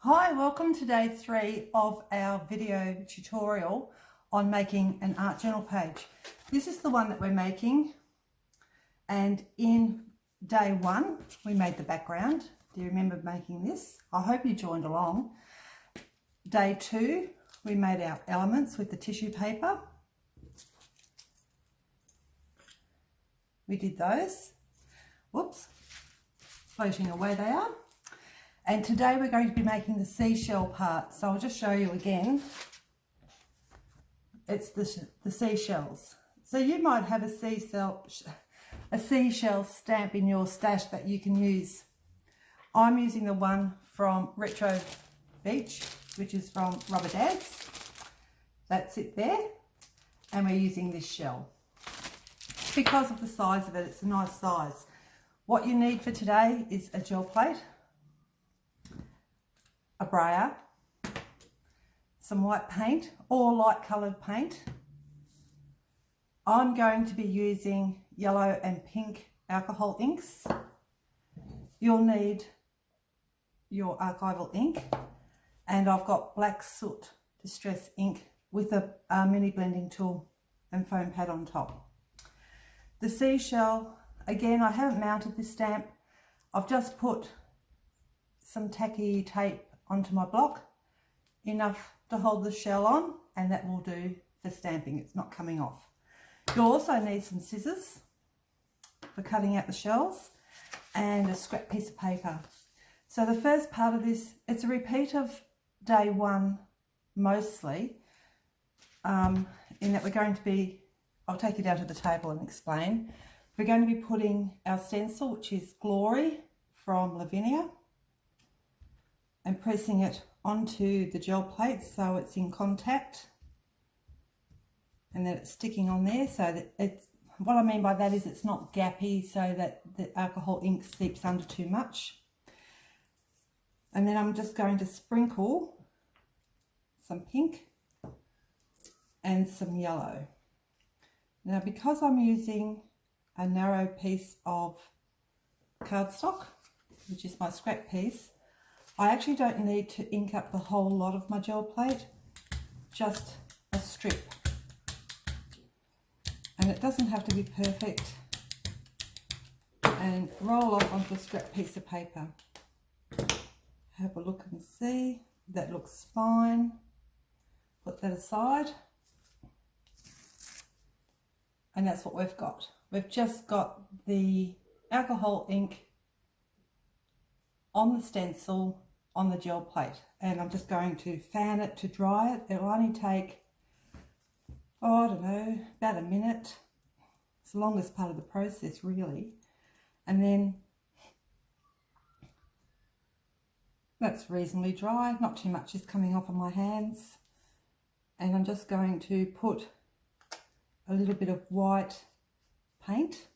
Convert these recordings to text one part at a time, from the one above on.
Hi, welcome to day 3 of our video tutorial on making an art journal page. This is the one that we're making, and in day 1 we made the background. Do you remember making this? I hope you joined along. Day 2 we made our elements with the tissue paper. We did those. Whoops, floating away they are. And today we're going to be making the seashell part. So I'll just show you again. It's the seashells. So you might have a seashell stamp in your stash that you can use. I'm using the one from Retro Beach, which is from Rubber Dance. That's it there. And we're using this shell. Because of the size of it, it's a nice size. What you need for today is a gel plate, a brayer, some white paint or light coloured paint. I'm going to be using yellow and pink alcohol inks. You'll need your archival ink, and I've got black soot distress ink with a mini blending tool and foam pad on top. The seashell, again, I haven't mounted this stamp. I've just put some tacky tape onto my block, enough to hold the shell on, and that will do for stamping. It's not coming off. You'll also need some scissors for cutting out the shells and a scrap piece of paper. So the first part of this, it's a repeat of day 1 mostly, in that we're going to be, I'll take you down to the table and explain. We're going to be putting our stencil, which is Glory from Lavinia, and pressing it onto the gel plate so it's in contact and that it's sticking on there, so that it's, what I mean by that is it's not gappy so that the alcohol ink seeps under too much. And then I'm just going to sprinkle some pink and some yellow. Now, because I'm using a narrow piece of cardstock, which is my scrap piece, I actually don't need to ink up the whole lot of my gel plate, just a strip. And it doesn't have to be perfect. And roll off onto a scrap piece of paper. Have a look and see. That looks fine. Put that aside. And that's what we've got. We've just got the alcohol ink on the stencil on the gel plate, and I'm just going to fan it to dry it. It'll only take, I don't know, about a minute. It's the longest part of the process really. And then that's reasonably dry, not too much is coming off of my hands. And I'm just going to put a little bit of white paint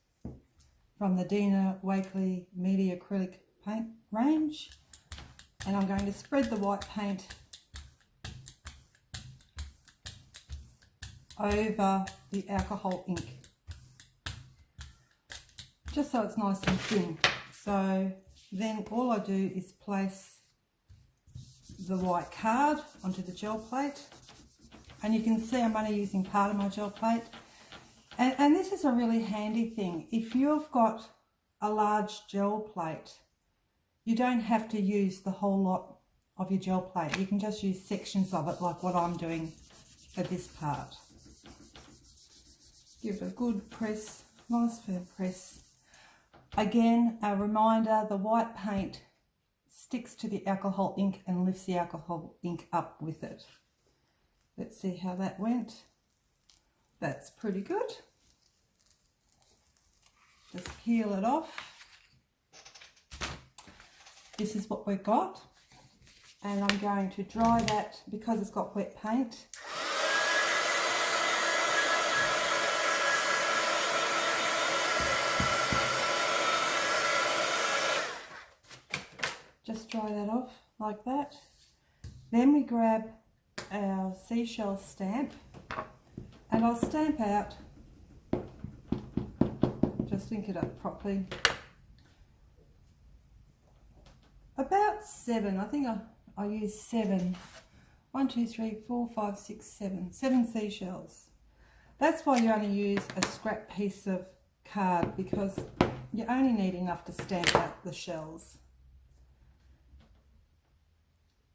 from the Dina Wakley Media Acrylic Paint range, and I'm going to spread the white paint over the alcohol ink, just so it's nice and thin. So then all I do is place the white card onto the gel plate, and you can see I'm only using part of my gel plate. And this is a really handy thing. If you've got a large gel plate, you don't have to use the whole lot of your gel plate. You can just use sections of it, like what I'm doing for this part. Give it a good press, nice firm press. Again, a reminder, the white paint sticks to the alcohol ink and lifts the alcohol ink up with it. Let's see how that went. That's pretty good. Just peel it off. This is what we've got, and I'm going to dry that because it's got wet paint. Just dry that off like that. Then we grab our seashell stamp, and I'll stamp out, just link it up properly, about 7. I think I used 7. 1, 2, 3, 4, 5, 6, 7. 7 seashells. That's why you only use a scrap piece of card, because you only need enough to stamp out the shells.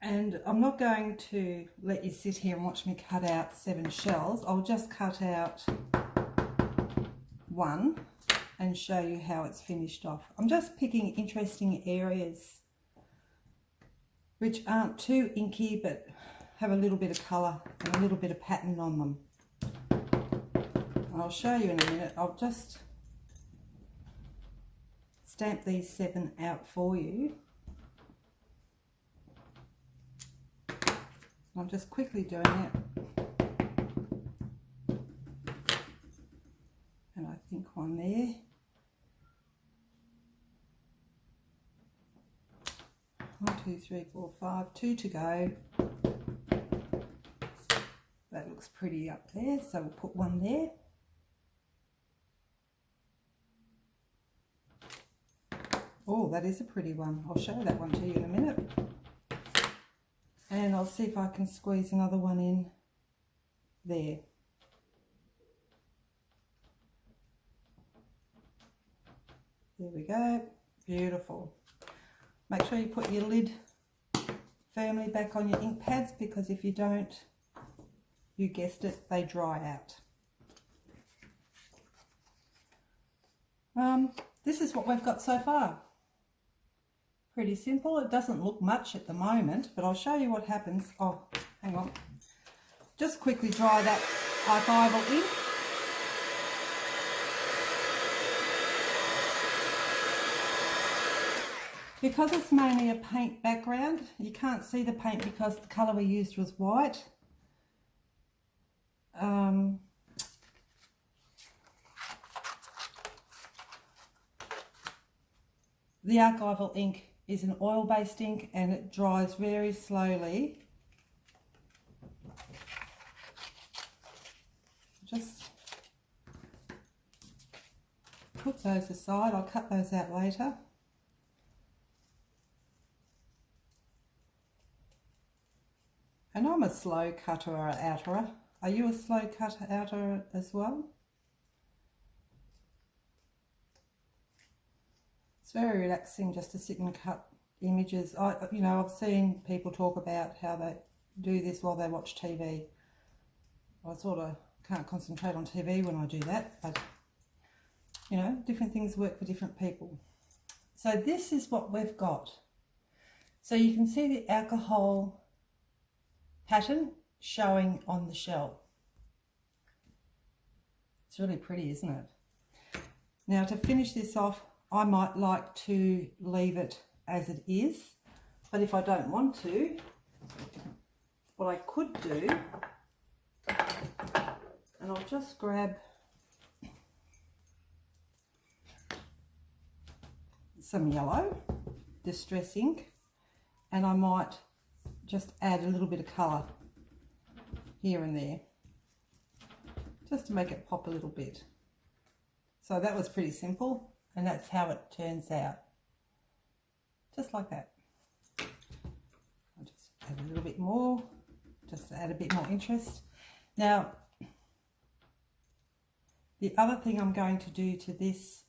And I'm not going to let you sit here and watch me cut out 7 shells. I'll just cut out 1 and show you how it's finished off. I'm just picking interesting areas which aren't too inky but have a little bit of colour and a little bit of pattern on them. And I'll show you in a minute. I'll just stamp these 7 out for you. I'm just quickly doing it. And I think 1 there. 1, 2, 3, 4, 5, 2 to go. That looks pretty up there, so we'll put 1 there. Oh, that is a pretty one. I'll show that one to you in a minute. And I'll see if I can squeeze another one in there. There we go. Beautiful. Make sure you put your lid firmly back on your ink pads, because if you don't, you guessed it, they dry out. This is what we've got so far. Pretty simple. It doesn't look much at the moment, but I'll show you what happens. Oh, hang on. Just quickly dry that archival ink. Because it's mainly a paint background, you can't see the paint because the colour we used was white. The archival ink is an oil-based ink and it dries very slowly. Just put those aside. I'll cut those out later. And I'm a slow cutter or outerer. Are you a slow cutter outerer as well? It's very relaxing just to sit and cut images. I've seen people talk about how they do this while they watch TV. I sort of can't concentrate on TV when I do that, but different things work for different people. So this is what we've got. So you can see the alcohol pattern showing on the shell. It's really pretty, isn't it? Now to finish this off, I might like to leave it as it is, but if I don't want to, what I could do, and I'll just grab some yellow distress ink, and I might just add a little bit of colour here and there, just to make it pop a little bit. So that was pretty simple, and that's how it turns out. Just like that. I'll just add a little bit more, just to add a bit more interest. Now, the other thing I'm going to do to this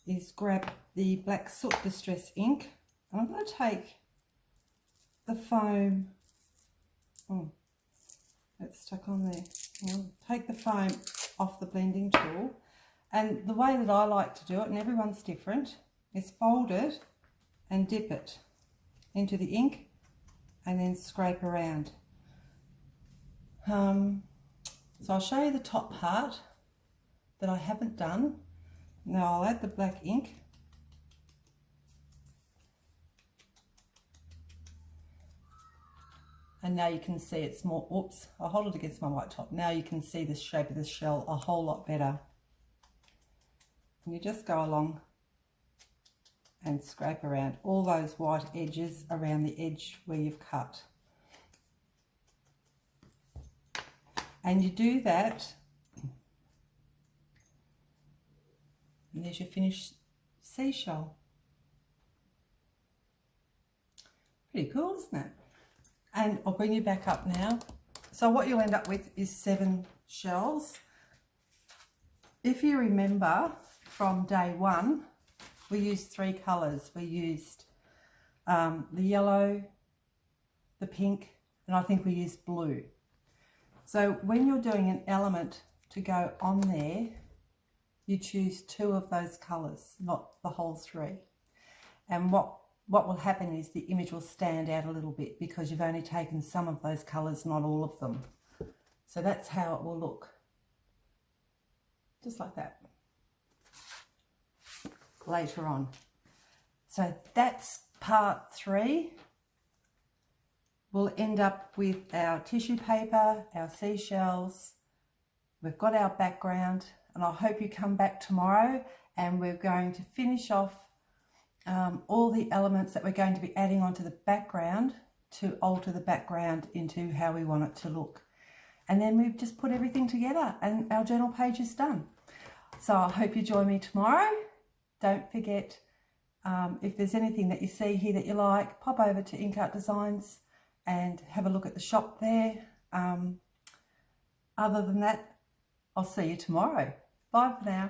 is grab the black soot distress ink, and I'm going to take the foam, it's stuck on there. Take the foam off the blending tool, and the way that I like to do it, and everyone's different, is fold it and dip it into the ink and then scrape around. So I'll show you the top part that I haven't done. Now I'll add the black ink. And now you can see it's more, oops, I'll hold it against my white top. Now you can see the shape of the shell a whole lot better. And you just go along and scrape around all those white edges around the edge where you've cut. And you do that, and there's your finished seashell. Pretty cool, isn't it? And I'll bring you back up now. So what you'll end up with is 7 shells. If you remember from day 1, we used 3 colours. We used the yellow, the pink, and I think we used blue. So when you're doing an element to go on there, you choose 2 of those colours, not the whole 3. And what will happen is the image will stand out a little bit because you've only taken some of those colours, not all of them. So that's how it will look. Just like that. Later on. So that's part 3. We'll end up with our tissue paper, our seashells. We've got our background, and I hope you come back tomorrow and we're going to finish off all the elements that we're going to be adding onto the background to alter the background into how we want it to look. And then we've just put everything together and our journal page is done. So I hope you join me tomorrow. Don't forget, if there's anything that you see here that you like, pop over to Ink Art Designs and have a look at the shop there. Other than that, I'll see you tomorrow. Bye for now.